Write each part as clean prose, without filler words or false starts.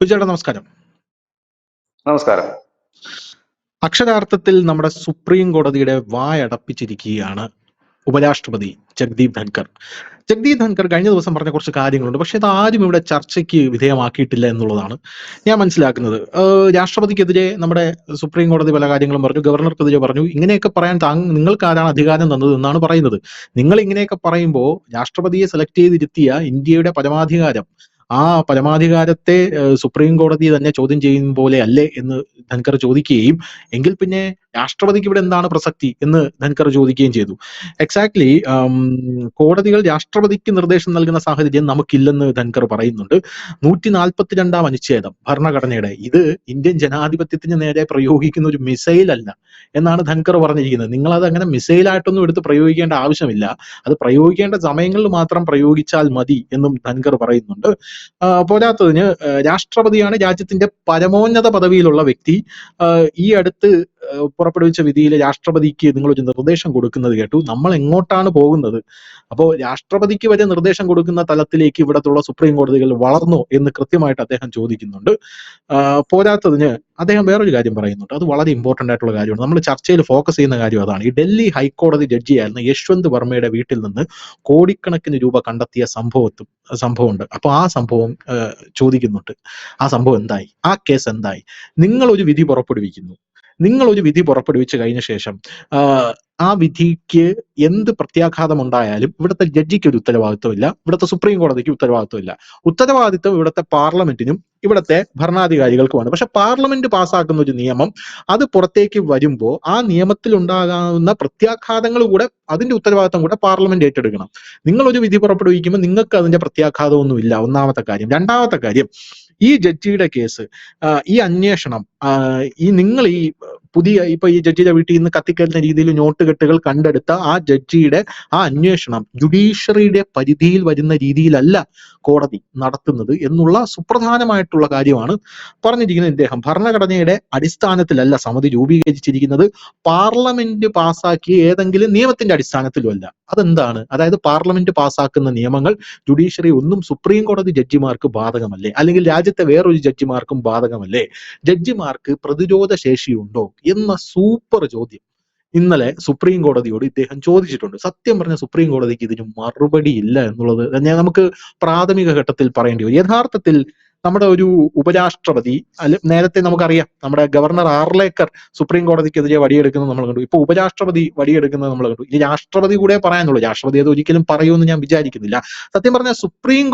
ചേട്ടാ നമസ്കാരം. നമസ്കാരം. അക്ഷരാർത്ഥത്തിൽ നമ്മുടെ സുപ്രീം കോടതിയുടെ വായടപ്പിച്ചിരിക്കുകയാണ് ഉപരാഷ്ട്രപതി ജഗ്ദീപ് ധൻകർ. ജഗ്ദീപ് ധൻകർ കഴിഞ്ഞ ദിവസം പറഞ്ഞ കുറച്ച് കാര്യങ്ങളുണ്ട്, പക്ഷെ അത് ആരും ഇവിടെ ചർച്ചയ്ക്ക് വിധേയമാക്കിയിട്ടില്ല എന്നുള്ളതാണ് ഞാൻ മനസ്സിലാക്കുന്നത്. രാഷ്ട്രപതിക്കെതിരെ നമ്മുടെ സുപ്രീം കോടതി പല കാര്യങ്ങളും പറഞ്ഞു, ഗവർണർക്കെതിരെ പറഞ്ഞു. ഇങ്ങനെയൊക്കെ പറയാൻ നിങ്ങൾക്ക് ആരാണ് അധികാരം തന്നത് എന്നാണ് പറയുന്നത്. നിങ്ങൾ ഇങ്ങനെയൊക്കെ പറയുമ്പോൾ രാഷ്ട്രപതിയെ സെലക്ട് ചെയ്തിരുത്തിയ ഇന്ത്യയുടെ പരമാധികാരം, ആ പരമാധികാരത്തെ സുപ്രീം കോടതി തന്നെ ചോദ്യം ചെയ്യും പോലെ അല്ലേ എന്ന് ധൻകർ ചോദിക്കുകയും, എങ്കിൽ പിന്നെ രാഷ്ട്രപതിക്ക് ഇവിടെ എന്താണ് പ്രസക്തി എന്ന് ധൻകർ ചോദിക്കുകയും ചെയ്തു. എക്സാക്ട്ലി കോടതികൾ രാഷ്ട്രപതിക്ക് നിർദ്ദേശം നൽകുന്ന സാഹചര്യം നമുക്കില്ലെന്ന് ധൻകർ പറയുന്നുണ്ട്. 142 അനുച്ഛേദം ഭരണഘടനയുടെ, ഇത് ഇന്ത്യൻ ജനാധിപത്യത്തിന് നേരെ പ്രയോഗിക്കുന്ന ഒരു മിസൈൽ അല്ല എന്നാണ് ധൻകർ പറഞ്ഞിരിക്കുന്നത്. നിങ്ങളത് അങ്ങനെ മിസൈലായിട്ടൊന്നും എടുത്ത് പ്രയോഗിക്കേണ്ട ആവശ്യമില്ല, അത് പ്രയോഗിക്കേണ്ട സമയങ്ങളിൽ മാത്രം പ്രയോഗിച്ചാൽ മതി എന്നും ധൻകർ പറയുന്നുണ്ട്. പോരാത്തതിന് രാഷ്ട്രപതിയാണ് രാജ്യത്തിന്റെ പരമോന്നത പദവിയിലുള്ള വ്യക്തി. ഈ അടുത്ത് പുറപ്പെടുവിച്ച വിധിയിൽ രാഷ്ട്രപതിക്ക് നിങ്ങളൊരു നിർദ്ദേശം കൊടുക്കുന്നത് കേട്ടു. നമ്മൾ എങ്ങോട്ടാണ് പോകുന്നത്? അപ്പോൾ രാഷ്ട്രപതിക്ക് വരെ നിർദ്ദേശം കൊടുക്കുന്ന തലത്തിലേക്ക് ഇവിടത്തുള്ള സുപ്രീം കോടതികൾ വളർന്നോ എന്ന് കൃത്യമായിട്ട് അദ്ദേഹം ചോദിക്കുന്നുണ്ട്. പോരാത്തതിന് അദ്ദേഹം വേറൊരു കാര്യം പറയുന്നുണ്ട്, അത് വളരെ ഇമ്പോർട്ടന്റ് ആയിട്ടുള്ള കാര്യമാണ്. നമ്മൾ ചർച്ചയിൽ ഫോക്കസ് ചെയ്യുന്ന കാര്യം അതാണ്. ഈ ഡൽഹി ഹൈക്കോടതി ജഡ്ജിയായിരുന്ന യശ്വന്ത് വർമ്മയുടെ വീട്ടിൽ നിന്ന് കോടിക്കണക്കിന് രൂപ കണ്ടെത്തിയ സംഭവമുണ്ട്. അപ്പൊ ആ സംഭവം ചോദിക്കുന്നുണ്ട്, ആ സംഭവം എന്തായി, ആ കേസ് എന്തായി? നിങ്ങളൊരു വിധി പുറപ്പെടുവിച്ചു കഴിഞ്ഞ ശേഷം ആ വിധിക്ക് എന്ത് പ്രത്യാഘാതം ഉണ്ടായാലും ഇവിടുത്തെ ജഡ്ജിക്ക് ഒരു ഉത്തരവാദിത്വമില്ല, ഇവിടുത്തെ സുപ്രീം കോടതിക്ക് ഉത്തരവാദിത്വമില്ല. ഉത്തരവാദിത്വം ഇവിടുത്തെ പാർലമെന്റിനും ഇവിടുത്തെ ഭരണാധികാരികൾക്കുമാണ്. പക്ഷെ പാർലമെന്റ് പാസ്സാക്കുന്ന ഒരു നിയമം അത് പുറത്തേക്ക് വരുമ്പോൾ ആ നിയമത്തിൽ ഉണ്ടാകാവുന്ന പ്രത്യാഘാതങ്ങൾ കൂടെ, അതിന്റെ ഉത്തരവാദിത്വം കൂടെ പാർലമെന്റ് ഏറ്റെടുക്കണം. നിങ്ങളൊരു വിധി പുറപ്പെടുവിക്കുമ്പോൾ നിങ്ങൾക്ക് അതിന്റെ പ്രത്യാഘാതമൊന്നുമില്ല, ഒന്നാമത്തെ കാര്യം. രണ്ടാമത്തെ കാര്യം, ഈ ജഡ്ജിയുടെ കേസ്, ഈ അന്വേഷണം, നിങ്ങൾ ഈ പുതിയ ഈ ജഡ്ജിയുടെ വീട്ടിൽ നിന്ന് കത്തിക്കരുന്ന രീതിയിൽ നോട്ടുകെട്ടുകൾ കണ്ടെടുത്ത ആ ജഡ്ജിയുടെ ആ അന്വേഷണം ജുഡീഷ്യറിയുടെ പരിധിയിൽ വരുന്ന രീതിയിലല്ല കോടതി നടത്തുന്നത് എന്നുള്ള സുപ്രധാനമായിട്ടുള്ള കാര്യമാണ് പറഞ്ഞിരിക്കുന്നത് ഇദ്ദേഹം. ഭരണഘടനയുടെ അടിസ്ഥാനത്തിലല്ല സമിതി രൂപീകരിച്ചിരിക്കുന്നത്, പാർലമെന്റ് പാസ്സാക്കിയ ഏതെങ്കിലും നിയമത്തിന്റെ അടിസ്ഥാനത്തിലുമല്ല. അതെന്താണ്? അതായത് പാർലമെന്റ് പാസ്സാക്കുന്ന നിയമങ്ങൾ ജുഡീഷ്യറി ഒന്നും സുപ്രീം കോടതി ജഡ്ജിമാർക്ക് ബാധകമല്ലേ, അല്ലെങ്കിൽ രാജ്യത്തെ വേറൊരു ജഡ്ജിമാർക്കും ബാധകമല്ലേ? ജഡ്ജിമാർക്ക് പ്രതിരോധ ശേഷിയുണ്ടോ എന്ന സൂപ്പർ ചോദ്യം ഇന്നലെ സുപ്രീം കോടതിയോട് ഇദ്ദേഹം ചോദിച്ചിട്ടുണ്ട്. സത്യം പറഞ്ഞ സുപ്രീം കോടതിക്ക് ഇതിന് മറുപടി ഇല്ല എന്നുള്ളത് തന്നെ നമുക്ക് പ്രാഥമിക ഘട്ടത്തിൽ പറയേണ്ടി വരും. യഥാർത്ഥത്തിൽ നമ്മുടെ ഒരു ഉപരാഷ്ട്രപതി, നേരത്തെ നമുക്കറിയാം നമ്മുടെ ഗവർണർ ആർലേക്കർ സുപ്രീം കോടതിക്കെതിരെ വടിയെടുക്കുന്നത് നമ്മൾ കണ്ടു. ഇപ്പൊ ഉപരാഷ്ട്രപതി വടിയെടുക്കുന്നത് നമ്മൾ കണ്ടു. ഇനി രാഷ്ട്രപതി കൂടെ പറയാനുള്ളൂ, രാഷ്ട്രപതി അത് ഒരിക്കലും പറയുമെന്ന് ഞാൻ വിചാരിക്കുന്നില്ല. സത്യം പറഞ്ഞാൽ സുപ്രീം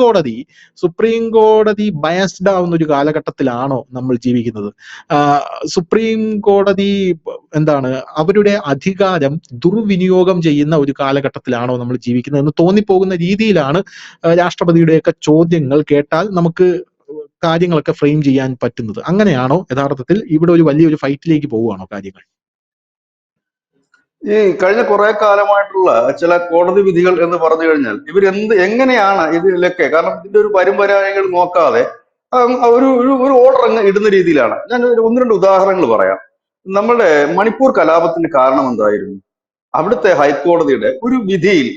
കോടതി ബയസ്ഡ് ആവുന്ന ഒരു കാലഘട്ടത്തിലാണോ നമ്മൾ ജീവിക്കുന്നത്? സുപ്രീം കോടതി എന്താണ്, അവരുടെ അധികാരം ദുർവിനിയോഗം ചെയ്യുന്ന ഒരു കാലഘട്ടത്തിലാണോ നമ്മൾ ജീവിക്കുന്നത് എന്ന് തോന്നിപ്പോകുന്ന രീതിയിലാണ് രാഷ്ട്രപതിയുടെയൊക്കെ ചോദ്യങ്ങൾ കേട്ടാൽ നമുക്ക് കാര്യങ്ങളൊക്കെ ഫ്രെയിം ചെയ്യാൻ പറ്റുന്നത്. അങ്ങനെയാണോ യഥാർത്ഥത്തിൽ ഇവിടെ ഒരു വലിയൊരു ഫൈറ്റിലേക്ക് പോവുകയാണോ കാര്യങ്ങൾ? ഈ കഴിഞ്ഞ കുറെ കാലമായിട്ടുള്ള ചില കോടതി വിധികൾ എന്ന് പറഞ്ഞു കഴിഞ്ഞാൽ എങ്ങനെയാണ് ഇതിലൊക്കെ, കാരണം ഇതിന്റെ ഒരു വരുംവരാഴികൾ നോക്കാതെ ഒരു ഒരു ഓർഡർ അങ്ങ് ഇടുന്ന രീതിയിലാണ്. ഞാൻ ഒന്ന് രണ്ട് ഉദാഹരണങ്ങൾ പറയാം. നമ്മുടെ മണിപ്പൂർ കലാപത്തിന് കാരണം എന്തായിരുന്നു? അവിടുത്തെ ഹൈക്കോടതിയുടെ ഒരു വിധിയിൽ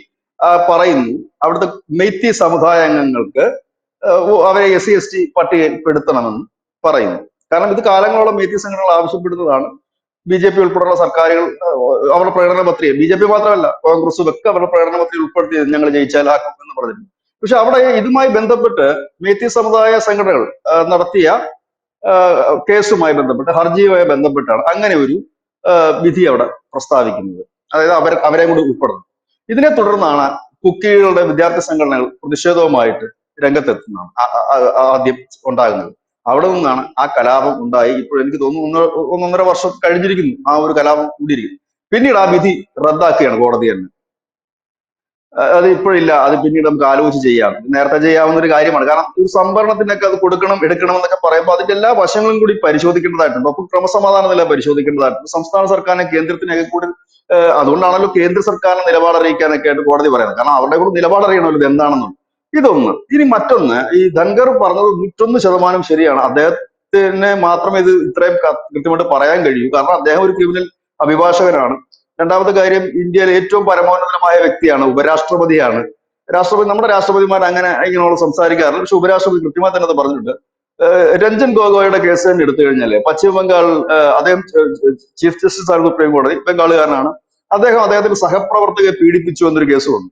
പറയുന്നു, അവിടുത്തെ മെയ്തി സമുദായ അംഗങ്ങൾക്ക് അവരെ SC/ST പട്ടികപ്പെടുത്തണമെന്ന് പറയുന്നു. കാരണം ഇത് കാലങ്ങളോളം മെയ്തി സംഘടനകൾ ആവശ്യപ്പെടുന്നതാണ്. BJP ഉൾപ്പെടെയുള്ള സർക്കാരുകൾ അവരുടെ പ്രകടന പത്രിക, BJP മാത്രമല്ല കോൺഗ്രസും ഒക്കെ അവരുടെ പ്രകടന പത്രിക ഉൾപ്പെടുത്തിയത് ഞങ്ങൾ ജയിച്ചാൽ ആക്കും എന്ന് പറഞ്ഞിട്ടുണ്ട്. പക്ഷെ അവിടെ ഇതുമായി ബന്ധപ്പെട്ട് മെയ്തി സമുദായ സംഘടനകൾ നടത്തിയ കേസുമായി ബന്ധപ്പെട്ട്, ഹർജിയുമായി ബന്ധപ്പെട്ടാണ് അങ്ങനെ ഒരു വിധി അവിടെ പ്രസ്താവിക്കുന്നത്. അതായത് അവരെ കൂടി ഉൾപ്പെടുന്നു. ഇതിനെ തുടർന്നാണ് കുക്കികളുടെ വിദ്യാർത്ഥി സംഘടനകൾ പ്രതിഷേധവുമായിട്ട് രംഗത്തെത്തുന്നതാണ് ആദ്യം ഉണ്ടാകുന്നത്. അവിടെ നിന്നാണ് ആ കലാപം ഉണ്ടായി. ഇപ്പോൾ എനിക്ക് തോന്നുന്നു 1.5 വർഷം കഴിഞ്ഞിരിക്കുന്നു ആ ഒരു കലാപം കൂടിയിരിക്കുന്നു. പിന്നീട് ആ വിധി റദ്ദാക്കുകയാണ് കോടതി തന്നെ. അത് ഇപ്പോഴില്ല, അത് പിന്നീട് നമുക്ക് ആലോചിച്ച് ചെയ്യാം, നേരത്തെ ചെയ്യാവുന്ന ഒരു കാര്യമാണ്. കാരണം ഒരു സംഭരണത്തിനൊക്കെ അത് കൊടുക്കണം, എടുക്കണം എന്നൊക്കെ പറയുമ്പോൾ അതിന്റെ എല്ലാ വശങ്ങളും കൂടി പരിശോധിക്കേണ്ടതായിട്ടുണ്ട്. അപ്പൊ ക്രമസമാധാന നില പരിശോധിക്കേണ്ടതായിട്ടുണ്ട്. സംസ്ഥാന സർക്കാരിനെ കേന്ദ്രത്തിനൊക്കെ കൂടി അതുകൊണ്ടാണല്ലോ കേന്ദ്ര സർക്കാരിനെ നിലപാട് അറിയിക്കാനൊക്കെ ആയിട്ട് കോടതി പറയുന്നത്. കാരണം അവരുടെ കൂടെ നിലപാട് അറിയണമല്ലോ ഇത് എന്താണെന്നും. ഇതൊന്ന്. ഇനി മറ്റൊന്ന്, ഈ ധൻകർ പറഞ്ഞത് 101% ശരിയാണ്. അദ്ദേഹത്തിന് മാത്രമേ ഇത് ഇത്രയും കൃത്യമായിട്ട് പറയാൻ കഴിയൂ. കാരണം അദ്ദേഹം ഒരു ക്രിമിനൽ അഭിഭാഷകനാണ്. രണ്ടാമത്തെ കാര്യം, ഇന്ത്യയിലെ ഏറ്റവും പരമോന്നതമായ വ്യക്തിയാണ്, ഉപരാഷ്ട്രപതിയാണ്. നമ്മുടെ രാഷ്ട്രപതിമാർ അങ്ങനെ ഇങ്ങനെയുള്ള സംസാരിക്കാറില്ല. പക്ഷെ ഉപരാഷ്ട്രപതി കൃത്യമായി തന്നെ അത് പറഞ്ഞിട്ടുണ്ട്. രഞ്ജൻ ഗൊഗോയുടെ കേസ് തന്നെ എടുത്തു കഴിഞ്ഞാല് പശ്ചിമ ബംഗാൾ അദ്ദേഹം ചീഫ് ജസ്റ്റിസ് ആണ് സുപ്രീം കോടതി, ബംഗാളുകാരനാണ്. അദ്ദേഹത്തിന്റെ സഹപ്രവർത്തകരെ പീഡിപ്പിച്ചു എന്നൊരു കേസ് വന്നു.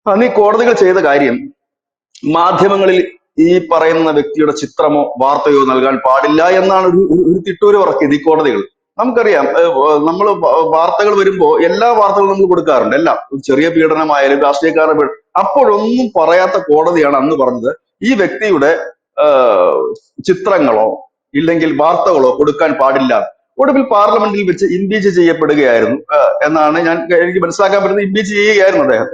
അന്ന് ഈ കോടതികൾ ചെയ്ത കാര്യം, മാധ്യമങ്ങളിൽ ഈ പറയുന്ന വ്യക്തിയുടെ ചിത്രമോ വാർത്തയോ നൽകാൻ പാടില്ല എന്നാണ് ഒരു തിട്ടൂര് ഇറക്കിയത് ഈ കോടതികൾ. നമുക്കറിയാം, നമ്മൾ വാർത്തകൾ വരുമ്പോ എല്ലാ വാർത്തകളും നമ്മൾ കൊടുക്കാറുണ്ട്, എല്ലാം ചെറിയ പീഡനമായാലും രാഷ്ട്രീയക്കാരുടെ അപ്പോഴൊന്നും പറയാത്ത കോടതിയാണ് അന്ന് പറഞ്ഞത് ഈ വ്യക്തിയുടെ ചിത്രങ്ങളോ ഇല്ലെങ്കിൽ വാർത്തകളോ കൊടുക്കാൻ പാടില്ല. ഒടുവിൽ പാർലമെന്റിൽ വെച്ച് ഇംപീച്ച് ചെയ്യപ്പെടുകയായിരുന്നു എന്നാണ് എനിക്ക് മനസ്സിലാക്കാൻ പറ്റുന്നത്. ഇംപീച്ച് ചെയ്യുകയായിരുന്നു അദ്ദേഹം.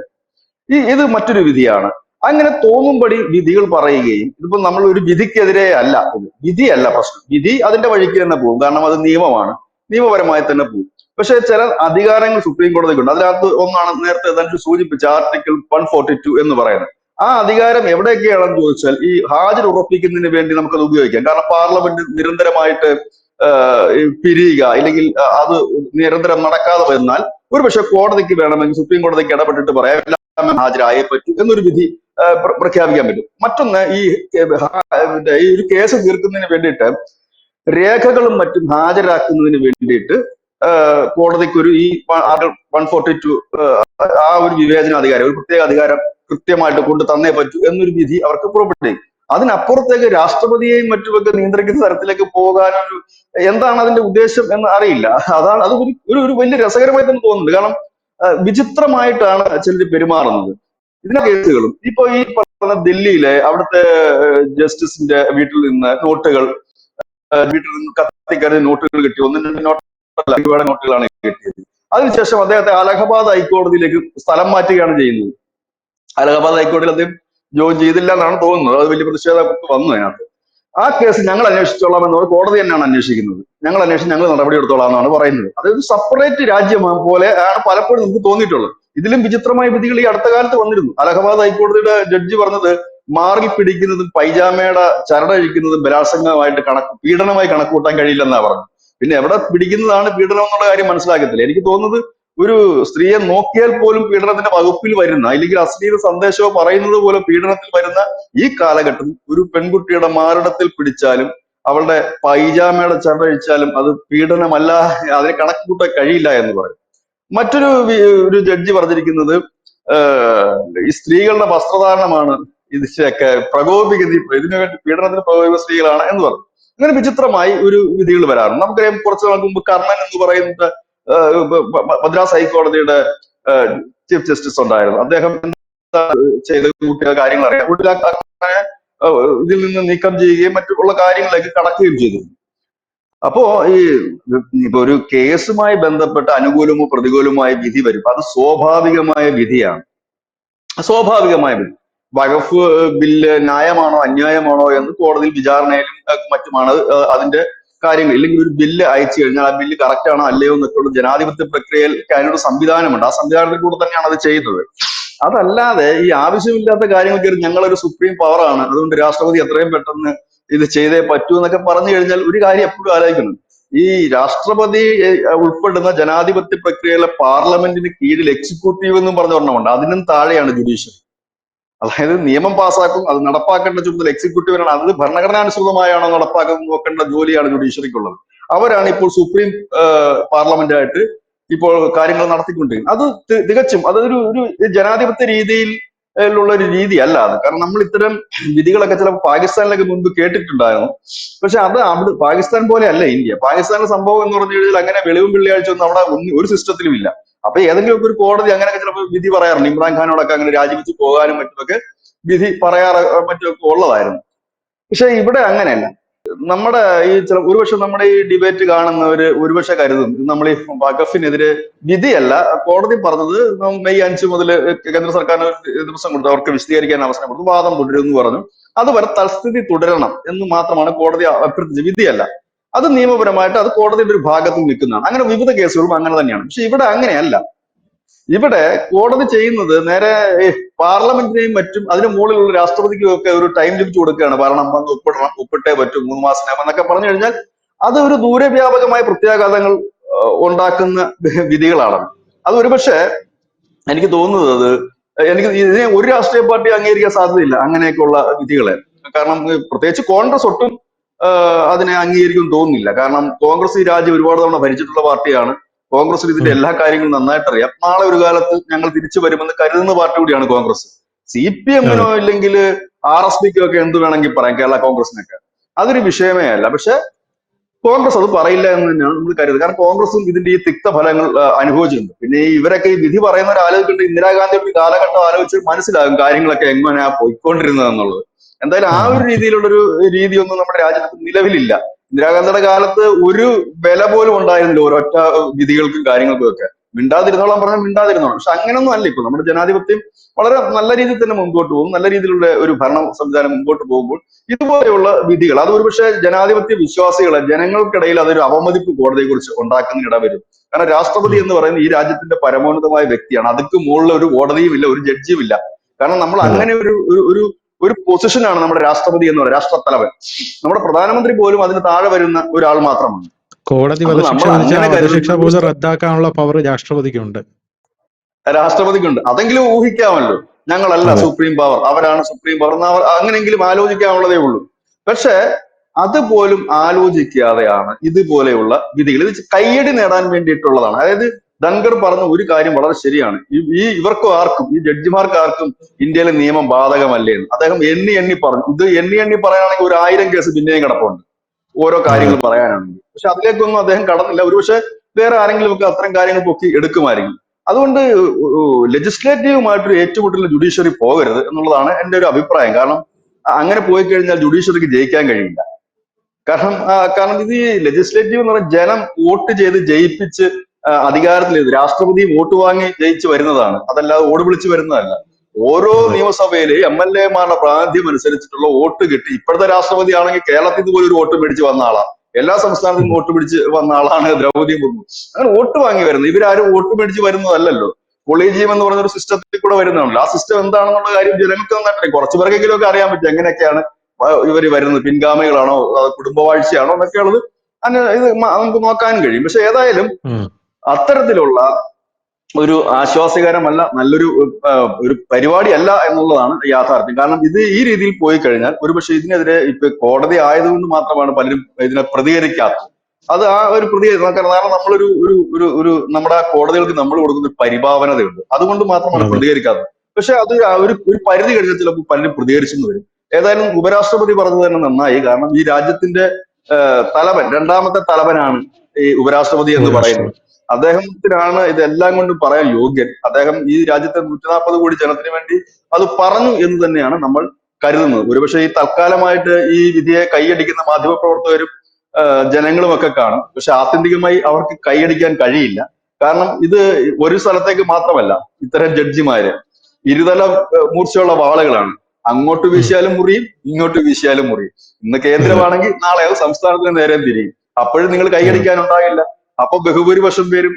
ഇത് മറ്റൊരു വിധിയാണ്. അങ്ങനെ തോന്നുംപടി വിധികൾ പറയുകയും, ഇതിപ്പോ നമ്മൾ ഒരു വിധിക്കെതിരെ അല്ല, വിധിയല്ല പ്രശ്നം, വിധി അതിന്റെ വഴിക്ക് തന്നെ പോകും, കാരണം അത് നിയമമാണ്, നിയമപരമായി തന്നെ പോകും. പക്ഷെ ചില അധികാരങ്ങൾ സുപ്രീം കോടതിക്കുണ്ട്. അതിനകത്ത് ഒന്നാണ് നേരത്തെ തന്നെ സൂചിപ്പിച്ച ആർട്ടിക്കിൾ 142 എന്ന് പറയുന്നത്. ആ അധികാരം എവിടെയൊക്കെയാണെന്ന് ചോദിച്ചാൽ ഈ ഹാജർ ഉറപ്പിക്കുന്നതിന് വേണ്ടി നമുക്കത് ഉപയോഗിക്കാം. കാരണം പാർലമെന്റ് നിരന്തരമായിട്ട് പിരിയുക ഇല്ലെങ്കിൽ അത് നിരന്തരം നടക്കാതെ വന്നാൽ ഒരുപക്ഷെ കോടതിക്ക് വേണമെങ്കിൽ സുപ്രീം കോടതിക്ക് ഇടപെട്ടിട്ട് പറയാം എല്ലാം ഹാജരായേ പറ്റൂ എന്നൊരു വിധി പ്രഖ്യാപിക്കാൻ പറ്റും. മറ്റൊന്ന്, ഈ ഒരു കേസ് തീർക്കുന്നതിന് വേണ്ടിയിട്ട് രേഖകളും മറ്റും ഹാജരാക്കുന്നതിന് വേണ്ടിയിട്ട് കോടതിക്കൊരു ഈ 142 ആ ഒരു വിവേചനാധികാരം, ഒരു പ്രത്യേക അധികാരം കൃത്യമായിട്ട് കൊണ്ട് തന്നേ പറ്റൂ എന്നൊരു വിധി അവർക്ക് പുറപ്പെട്ടു. അതിനപ്പുറത്തേക്ക് രാഷ്ട്രപതിയെയും മറ്റുമൊക്കെ നിയന്ത്രിക്കുന്ന തരത്തിലേക്ക് പോകാനൊരു എന്താണ് അതിന്റെ ഉദ്ദേശം എന്ന് അറിയില്ല. അത് ഒരു വലിയ രസകരമായി തന്നെ തോന്നുന്നുണ്ട്. കാരണം വിചിത്രമായിട്ടാണ് ചിലർ പെരുമാറുന്നത്. ഇതിന്റെ കേസുകളും ഇപ്പൊ ഈ പറഞ്ഞ ദില്ലിയിലെ അവിടുത്തെ ജസ്റ്റിസിന്റെ വീട്ടിൽ നിന്ന് കത്തിക്കറി നോട്ടുകൾ കിട്ടി. ഒന്നും രണ്ട് നോട്ടുകളാണ് കിട്ടിയത്. അതിനുശേഷം അദ്ദേഹത്തെ അലഹബാദ് ഹൈക്കോടതിയിലേക്ക് സ്ഥലം മാറ്റുകയാണ് ചെയ്യുന്നത്. അലഹബാദ് ഹൈക്കോടതിയിൽ അദ്ദേഹം ജോയിൻ ചെയ്തില്ല എന്നാണ് തോന്നുന്നത്. അത് വലിയ പ്രതിഷേധമൊക്കെ വന്നു അതിനകത്ത്. ആ കേസ് ഞങ്ങൾ അന്വേഷിച്ചോളാം എന്ന് കോടതി തന്നെയാണ് അന്വേഷിക്കുന്നത്. ഞങ്ങൾ അന്വേഷിച്ച് ഞങ്ങൾ നടപടി എടുത്തോളാം എന്നാണ് പറയുന്നത്. അതൊരു സെപ്പറേറ്റ് രാജ്യം പോലെ ആണ് പലപ്പോഴും നമുക്ക് തോന്നിയിട്ടുള്ളത്. ഇതിലും വിചിത്രമായ വിധികൾ ഈ അടുത്ത കാലത്ത് വന്നിരുന്നു. അലഹബാദ് ഹൈക്കോടതിയുടെ ജഡ്ജി പറഞ്ഞത് മാറിൽ പിടിക്കുന്നതും പൈജാമയുടെ ചരടഴിക്കുന്നതും ബലാത്സംഗമായിട്ട് പീഡനമായി കണക്കൂട്ടാൻ കഴിയില്ലെന്നാ പറഞ്ഞത്. പിന്നെ എവിടെ പിടിക്കുന്നതാണ് പീഡനം എന്നുള്ള കാര്യം മനസ്സിലാക്കത്തില്ല. എനിക്ക് തോന്നുന്നത് ഒരു സ്ത്രീയെ നോക്കിയാൽ പോലും പീഡനത്തിന്റെ വകുപ്പിൽ വരുന്ന, അല്ലെങ്കിൽ അശ്ലീല സന്ദേശമോ പറയുന്നത് പോലെ പീഡനത്തിൽ വരുന്ന ഈ കാലഘട്ടത്തിൽ ഒരു പെൺകുട്ടിയുടെ മാറിടത്തിൽ പിടിച്ചാലും അവളുടെ പൈജാമയുടെ ചരടഴിച്ചാലും അത് പീഡനമല്ല, അതിനെ കണക്ക് കൂട്ടാൻ കഴിയില്ല എന്ന് പറയും. ഒരു ജഡ്ജി പറഞ്ഞിരിക്കുന്നത് ഈ സ്ത്രീകളുടെ വസ്ത്രധാരണമാണ് ഇതിനൊക്കെ പ്രകോപിക്കുന്നത്, ഇതിനുവേണ്ടി പീഡനത്തിന് പ്രകോപിക്കുന്ന സ്ത്രീകളാണ് എന്ന് പറഞ്ഞു. അങ്ങനെ വിചിത്രമായി ഒരു വിധികൾ വരാറുണ്ട്. നമുക്കറിയാം, കുറച്ചു നാൾക്ക് മുമ്പ് കർണൻ എന്ന് പറയുന്നത് മദ്രാസ് ഹൈക്കോടതിയുടെ ചീഫ് ജസ്റ്റിസ് ഉണ്ടായിരുന്നു. അദ്ദേഹം ചെയ്ത കൂട്ടിയ കാര്യങ്ങൾ അറിയാം. ഇതിൽ നിന്ന് നീക്കം ചെയ്യുകയും മറ്റുള്ള കാര്യങ്ങളിലേക്ക് കടക്കുകയും ചെയ്തു. അപ്പോ ഇപ്പൊ ഒരു കേസുമായി ബന്ധപ്പെട്ട് അനുകൂലമോ പ്രതികൂലമായ വിധി വരും. അത് സ്വാഭാവികമായ വിധിയാണ്, സ്വാഭാവികമായ വിധി. വഖഫ് ബില്ല് ന്യായമാണോ അന്യായമാണോ എന്ന് കോടതിയിൽ വിചാരണയിലും മറ്റുമാണ് അതിന്റെ കാര്യങ്ങൾ. ഇല്ലെങ്കിൽ ഒരു ബില്ല് അയച്ചു കഴിഞ്ഞാൽ ആ ബില്ല് കറക്റ്റ് ആണോ അല്ലയോ എന്നൊക്കെയുള്ള ജനാധിപത്യ പ്രക്രിയയിൽ അതിനൊരു സംവിധാനമുണ്ട്. ആ സംവിധാനത്തിൽ കൂടെ തന്നെയാണ് അത് ചെയ്യുന്നത്. അതല്ലാതെ ഈ ആവശ്യമില്ലാത്ത കാര്യങ്ങൾ കയറി ഞങ്ങളൊരു സുപ്രീം പവറാണ്, അതുകൊണ്ട് രാഷ്ട്രപതി എത്രയും പെട്ടെന്ന് ഇത് ചെയ്തേ പറ്റൂ എന്നൊക്കെ പറഞ്ഞു കഴിഞ്ഞാൽ ഒരു കാര്യം എപ്പോഴും ആലോചിക്കണം. ഈ രാഷ്ട്രപതി ഉൾപ്പെടുന്ന ജനാധിപത്യ പ്രക്രിയയിലെ പാർലമെന്റിന് കീഴിൽ എക്സിക്യൂട്ടീവ് എന്നും പറഞ്ഞ ഒരെണ്ണമുണ്ട്. അതിനും താഴെയാണ് ജുഡീഷ്യറി. അതായത് നിയമം പാസ്സാക്കും, അത് നടപ്പാക്കേണ്ട ചുമതല എക്സിക്യൂട്ടീവിനാണ്. അത് ഭരണഘടനാനുസൃതമായാണോ നടപ്പാക്കുന്നത് നോക്കേണ്ട ജോലിയാണ് ജുഡീഷ്യറിക്കുള്ളത്. അവരാണ് ഇപ്പോൾ സുപ്രീം പാർലമെന്റായിട്ട് ഇപ്പോൾ കാര്യങ്ങൾ നടത്തിക്കൊണ്ടിരിക്കുന്നത്. അത് തികച്ചും അതൊരു ജനാധിപത്യ രീതിയിൽ ഉള്ള ഒരു രീതി അല്ല അത്. കാരണം നമ്മൾ ഇത്തരം വിധികളൊക്കെ ചിലപ്പോൾ പാകിസ്ഥാനിലൊക്കെ മുൻപ് കേട്ടിട്ടുണ്ടായിരുന്നു. പക്ഷെ അത് അവിടെ പാകിസ്ഥാൻ പോലെ അല്ല ഇന്ത്യ. പാകിസ്ഥാനിലെ സംഭവം എന്ന് പറഞ്ഞു കഴിഞ്ഞാൽ അങ്ങനെ വെളിവും വെള്ളിയാഴ്ച ഒന്നും അവിടെ ഒരു സിസ്റ്റത്തിലും ഇല്ല. അപ്പൊ ഏതെങ്കിലുമൊക്കെ ഒരു കോടതി അങ്ങനെയൊക്കെ ചിലപ്പോൾ വിധി പറയാറുണ്ട്. ഇമ്രാൻഖാനോടൊക്കെ അങ്ങനെ രാജിവെച്ച് പോകാനും മറ്റുമൊക്കെ വിധി മറ്റുമൊക്കെ ഉള്ളതായിരുന്നു. പക്ഷെ ഇവിടെ അങ്ങനെയല്ല. നമ്മുടെ ഒരുപക്ഷെ നമ്മുടെ ഈ ഡിബേറ്റ് കാണുന്നവര് ഒരുപക്ഷെ കരുതും നമ്മൾ ഈ വഖഫിനെതിരെ വിധിയല്ല, കോടതി പറഞ്ഞത് മെയ് 5 മുതൽ കേന്ദ്ര സർക്കാരിന് ദിവസം കൊടുത്തു, അവർക്ക് വിശദീകരിക്കാൻ അവസരം കൊടുത്തു, വാദം തുടരും എന്ന് പറഞ്ഞു. അതുവരെ തൽസ്ഥിതി തുടരണം എന്ന് മാത്രമാണ് കോടതി അഭ്യർത്ഥിച്ചത്, വിധിയല്ല. അത് നിയമപരമായിട്ട് അത് കോടതിയുടെ ഒരു ഭാഗത്ത് നിൽക്കുന്നതാണ്. അങ്ങനെ വിവിധ കേസുകളും അങ്ങനെ തന്നെയാണ്. പക്ഷെ ഇവിടെ അങ്ങനെയല്ല. ഇവിടെ കോടതി ചെയ്യുന്നത് നേരെ പാർലമെന്റിനെയും മറ്റും അതിന് മുകളിലുള്ള രാഷ്ട്രപതിക്കും ഒക്കെ ഒരു ടൈം ലിമിറ്റ് കൊടുക്കുകയാണ്. ഭരണം വന്ന് ഒപ്പിട്ടേ പറ്റും 3 മാസത്തിനകം എന്നൊക്കെ പറഞ്ഞു കഴിഞ്ഞാൽ അത് ഒരു ദൂരവ്യാപകമായ പ്രത്യാഘാതങ്ങൾ ഉണ്ടാക്കുന്ന വിധികളാണ്. അത് ഒരുപക്ഷെ എനിക്ക് തോന്നുന്നത് ഇതിനെ ഒരു രാഷ്ട്രീയ പാർട്ടി അംഗീകരിക്കാൻ സാധ്യതയില്ല അങ്ങനെയൊക്കെയുള്ള വിധികളെ. കാരണം പ്രത്യേകിച്ച് കോൺഗ്രസ് ഒട്ടും അതിനെ അംഗീകരിക്കും തോന്നുന്നില്ല. കാരണം കോൺഗ്രസ് ഈ രാജ്യം ഒരുപാട് തവണ ഭരിച്ചിട്ടുള്ള പാർട്ടിയാണ്. കോൺഗ്രസിന് ഇതിന്റെ എല്ലാ കാര്യങ്ങളും നന്നായിട്ട് അറിയാം. നാളെ ഒരു കാലത്ത് ഞങ്ങൾ തിരിച്ചു വരുമെന്ന് കരുതുന്ന പാർട്ടി കൂടിയാണ് കോൺഗ്രസ്. CPM-നോ ഇല്ലെങ്കിൽ RSPക്കോ ഒക്കെ എന്ത് വേണമെങ്കിൽ പറയാം, കേരള കോൺഗ്രസിനൊക്കെ അതൊരു വിഷയമേ അല്ല. പക്ഷെ കോൺഗ്രസ് അത് പറയില്ല എന്ന് തന്നെയാണ് നമ്മൾ കരുതുന്നത്. കാരണം കോൺഗ്രസും ഇതിന്റെ ഈ തിക്തഫലങ്ങൾ അനുഭവിച്ചിട്ടുണ്ട്. പിന്നെ ഇവരൊക്കെ ഈ വിധി പറയുന്നവർ ആലോചിക്കുന്നുണ്ട്, ഇന്ദിരാഗാന്ധിയുടെ ഒരു കാലഘട്ടം ആലോചിച്ച് മനസ്സിലാകും കാര്യങ്ങളൊക്കെ എങ്ങനെയാ പോയിക്കൊണ്ടിരുന്നത് എന്നുള്ളത്. എന്തായാലും ആ ഒരു രീതിയിലുള്ളൊരു രീതിയൊന്നും നമ്മുടെ രാജ്യത്ത് നിലവിലില്ല. ഇന്ദിരാഗാന്ധിയുടെ കാലത്ത് ഒരു വില പോലും ഉണ്ടായിരുന്നില്ല ഒരൊറ്റ വിധികൾക്കും കാര്യങ്ങൾക്കും ഒക്കെ. മിണ്ടാതിരുന്നോളാൻ പറഞ്ഞാൽ മിണ്ടാതിരുന്നോളാം. പക്ഷെ അങ്ങനൊന്നും അല്ല. ഇപ്പൊ നമ്മുടെ ജനാധിപത്യം വളരെ നല്ല രീതിയിൽ തന്നെ മുമ്പോട്ട് പോകും. നല്ല രീതിയിലുള്ള ഒരു ഭരണ സംവിധാനം മുമ്പോട്ട് പോകുമ്പോൾ ഇതുപോലെയുള്ള വിധികൾ അത് ഒരുപക്ഷെ ജനാധിപത്യ വിശ്വാസികളെ ജനങ്ങൾക്കിടയിൽ അതൊരു അവമതിപ്പ് കോടതിയെ കുറിച്ച് ഉണ്ടാക്കുന്ന ഇടവരും. കാരണം രാഷ്ട്രപതി എന്ന് പറയുന്നത് ഈ രാജ്യത്തിന്റെ പരമോന്നതമായ വ്യക്തിയാണ്. അതുക്ക് മുകളിൽ ഒരു കോടതിയും ഇല്ല, ഒരു ജഡ്ജിയും ഇല്ല. കാരണം നമ്മൾ അങ്ങനെ ഒരു പൊസിഷനാണ് നമ്മുടെ രാഷ്ട്രപതി എന്ന് പറയുന്നത്, രാഷ്ട്രത്തലവൻ. നമ്മുടെ പ്രധാനമന്ത്രി പോലും അതിന് താഴെ വരുന്ന ഒരാൾ മാത്രമാണ്. കോടതി വധശിക്ഷ വിധിച്ചാൽ വധശിക്ഷ പോലും റദ്ദാക്കാനുള്ള പവർ രാഷ്ട്രപതിക്കുണ്ട്. അതെങ്കിലും ഊഹിക്കാമല്ലോ. ഞങ്ങളല്ല സുപ്രീം പവർ, അവരാണ് സുപ്രീം പവർ എന്ന് അങ്ങനെയെങ്കിലും ആലോചിക്കാനുള്ളതേ ഉള്ളൂ. പക്ഷെ അതുപോലും ആലോചിക്കാതെയാണ് ഇതുപോലെയുള്ള വിധികൾ. ഇത് കയ്യടി നേടാൻ വേണ്ടിയിട്ടുള്ളതാണ്. അതായത് ധൻഖർ പറഞ്ഞ ഒരു കാര്യം വളരെ ശരിയാണ്. ഇവർക്കും ആർക്കും, ഈ ജഡ്ജിമാർക്ക് ആർക്കും ഇന്ത്യയിലെ നിയമം ബാധകമല്ലേ എന്ന് അദ്ദേഹം എണ്ണി പറഞ്ഞു. ഇത് എണ്ണി പറയാനാണെങ്കിൽ 1000 കേസ് പിന്നെയും കിടപ്പുണ്ട് ഓരോ കാര്യങ്ങൾ പറയാനാണെങ്കിൽ. പക്ഷെ അതിലേക്കൊന്നും അദ്ദേഹം കടന്നില്ല. ഒരുപക്ഷെ വേറെ ആരെങ്കിലും ഒക്കെ അത്തരം കാര്യങ്ങൾ പൊക്കി എടുക്കുമായിരിക്കും. അതുകൊണ്ട് ലെജിസ്ലേറ്റീവുമായിട്ടൊരു ഏറ്റുമുട്ടലിന് ജുഡീഷ്യറി പോകരുത് എന്നുള്ളതാണ് എന്റെ ഒരു അഭിപ്രായം. കാരണം അങ്ങനെ പോയി കഴിഞ്ഞാൽ ജുഡീഷ്യറിക്ക് ജയിക്കാൻ കഴിയില്ല. കാരണം ഇത് ഈ ലെജിസ്ലേറ്റീവ് എന്ന് പറഞ്ഞാൽ ജനം വോട്ട് ചെയ്ത് ജയിപ്പിച്ച് അധികാരത്തിൽ രാഷ്ട്രപതി വോട്ട് വാങ്ങി ജയിച്ച് വരുന്നതാണ്, അതല്ലാതെ ഓട് വിളിച്ച് വരുന്നതല്ല. ഓരോ നിയമസഭയിലെ MLA-മാരുടെ പ്രാതിനിധ്യം അനുസരിച്ചിട്ടുള്ള വോട്ട് കിട്ടി. ഇപ്പോഴത്തെ രാഷ്ട്രപതി ആണെങ്കിൽ കേരളത്തിൽ ഇതുപോലെ ഒരു വോട്ട് മേടിച്ച് വന്ന ആളാണ്. എല്ലാ സംസ്ഥാനത്തും വോട്ട് പിടിച്ച് വന്ന ആളാണ് ദ്രൗപദി മുർമു. അങ്ങനെ വോട്ട് വാങ്ങി വരുന്നത്. ഇവരാരും വോട്ട് മേടിച്ച് വരുന്നതല്ലല്ലോ. കൊളീജിയം എന്ന് പറഞ്ഞൊരു സിസ്റ്റത്തിൽ കൂടെ വരുന്നതാണല്ലോ. ആ സിസ്റ്റം എന്താണെന്നുള്ള കാര്യം ജനങ്ങൾക്ക് നന്നായിട്ട് കുറച്ചു പേർക്കെങ്കിലും ഒക്കെ അറിയാൻ പറ്റും എങ്ങനെയൊക്കെയാണ് ഇവർ വരുന്നത്. പിൻഗാമികളാണോ, കുടുംബവാഴ്ചയാണോ എന്നൊക്കെയുള്ളത് ഇത് നമുക്ക് നോക്കാനും കഴിയും. പക്ഷെ ഏതായാലും അത്തരത്തിലുള്ള ഒരു ആശ്വാസകരമല്ല, നല്ലൊരു പരിപാടിയല്ല എന്നുള്ളതാണ് യാഥാർത്ഥ്യം. കാരണം ഇത് ഈ രീതിയിൽ പോയി കഴിഞ്ഞാൽ ഒരുപക്ഷെ ഇതിനെതിരെ ഇപ്പൊ കോടതി ആയതുകൊണ്ട് മാത്രമാണ് പലരും ഇതിനെ പ്രതികരിക്കാത്തത്. അത് ആ ഒരു കാരണം നമ്മളൊരു നമ്മുടെ കോടതികൾക്ക് നമ്മൾ കൊടുക്കുന്ന ഒരു പരിഭാവനതയുണ്ട്, അതുകൊണ്ട് മാത്രമാണ് പ്രതികരിക്കാത്തത്. പക്ഷെ അത് ഒരു പരിധി കഴിഞ്ഞാൽ ചിലപ്പോൾ പലരും പ്രതികരിച്ചെന്ന് വരും. ഏതായാലും ഉപരാഷ്ട്രപതി പറഞ്ഞത് തന്നെ നന്നായി. കാരണം ഈ രാജ്യത്തിന്റെ തലവൻ, രണ്ടാമത്തെ തലവനാണ് ഈ ഉപരാഷ്ട്രപതി എന്ന് പറയുന്നത്. അദ്ദേഹത്തിനാണ് ഇതെല്ലാം കൊണ്ടും പറയാൻ യോഗ്യൻ. അദ്ദേഹം ഈ രാജ്യത്തെ 140 കോടി ജനത്തിന് വേണ്ടി അത് പറഞ്ഞു എന്ന് തന്നെയാണ് നമ്മൾ കരുതുന്നത്. ഒരുപക്ഷെ ഈ തൽക്കാലമായിട്ട് ഈ വിധിയെ കൈയടിക്കുന്ന മാധ്യമപ്രവർത്തകരും ജനങ്ങളും ഒക്കെ കാണും. പക്ഷെ ആത്യന്തികമായി അവർക്ക് കൈയടിക്കാൻ കഴിയില്ല. കാരണം ഇത് ഒരു സ്ഥലത്തേക്ക് മാത്രമല്ല. ഇത്തരം ജഡ്ജിമാര് ഇരുതല മൂർച്ചയുള്ള വാളുകളാണ്. അങ്ങോട്ട് വീശിയാലും മുറിയും, ഇങ്ങോട്ട് വീശിയാലും മുറിയും. ഇന്ന് കേന്ദ്രമാണെങ്കിൽ നാളെ അത് സംസ്ഥാനത്തിന് നേരെ തിരിയും. അപ്പോഴും നിങ്ങൾ കൈയടിക്കാനുണ്ടാകില്ല. അപ്പൊ ബഹുഭൂരിപക്ഷം പേരും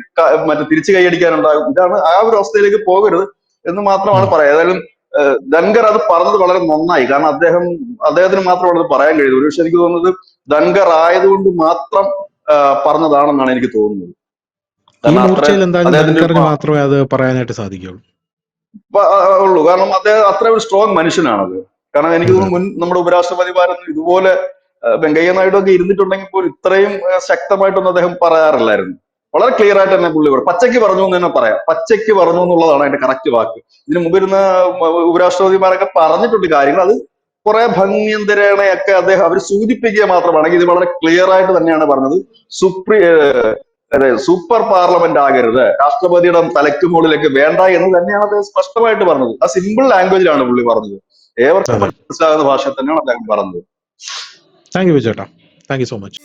തിരിച്ചു കൈയടിക്കാനുണ്ടാകും. ഇതാണ് ആ ഒരു അവസ്ഥയിലേക്ക് പോകരുത് എന്ന് മാത്രമാണ് പറയാം. ഏതായാലും ധൻഖർ അത് പറഞ്ഞത് വളരെ നന്നായി. കാരണം അദ്ദേഹത്തിന് മാത്രമാണ് അത് പറയാൻ കഴിയുന്നത്. ഒരുപക്ഷെ എനിക്ക് തോന്നുന്നത് ധൻഖർ ആയതുകൊണ്ട് മാത്രം പറഞ്ഞതാണെന്നാണ് എനിക്ക് തോന്നുന്നത്. മാത്രമേ അത് പറയാനായിട്ട് സാധിക്കുള്ളൂ. കാരണം അദ്ദേഹം അത്ര ഒരു സ്ട്രോങ് മനുഷ്യനാണത്. കാരണം എനിക്ക് തോന്നുന്നു നമ്മുടെ ഉപരാഷ്ട്രപതിമാരൊന്നും ഇതുപോലെ വെങ്കയ്യ നായിഡു ഒക്കെ ഇരുന്നിട്ടുണ്ടെങ്കിൽ പോലും ഇത്രയും ശക്തമായിട്ടൊന്നും അദ്ദേഹം പറയാറില്ലായിരുന്നു. വളരെ ക്ലിയർ ആയിട്ട് തന്നെ പുള്ളി പച്ചയ്ക്ക് പറഞ്ഞു എന്ന് തന്നെ പറയാം. പച്ചയ്ക്ക് പറഞ്ഞു എന്നുള്ളതാണ് അതിന്റെ കറക്റ്റ് വാക്ക്. ഇതിനു മുമ്പിരുന്ന ഉപരാഷ്ട്രപതിമാരൊക്കെ പറഞ്ഞിട്ടുണ്ട് കാര്യങ്ങൾ. അത് കുറെ ഭംഗ്യന്തരേണയൊക്കെ അവർ സൂചിപ്പിക്കുക മാത്രമാണെങ്കിൽ ഇത് വളരെ ക്ലിയർ ആയിട്ട് തന്നെയാണ് പറഞ്ഞത്. സൂപ്പർ പാർലമെന്റ് ആകരുത്, രാഷ്ട്രപതിയുടെ തലയ്ക്ക് മുകളിലേക്ക് വേണ്ട എന്ന് തന്നെയാണ് അദ്ദേഹം സ്പഷ്ടമായിട്ട് പറഞ്ഞത്. ആ സിമ്പിൾ ലാംഗ്വേജിലാണ് പുള്ളി പറഞ്ഞത്. ഏവർക്കും മനസ്സിലാകുന്ന ഭാഷ തന്നെയാണ് അദ്ദേഹം പറഞ്ഞത്. താങ്ക് യു ചേട്ടാ, താങ്ക് യു സോ മച്ച്.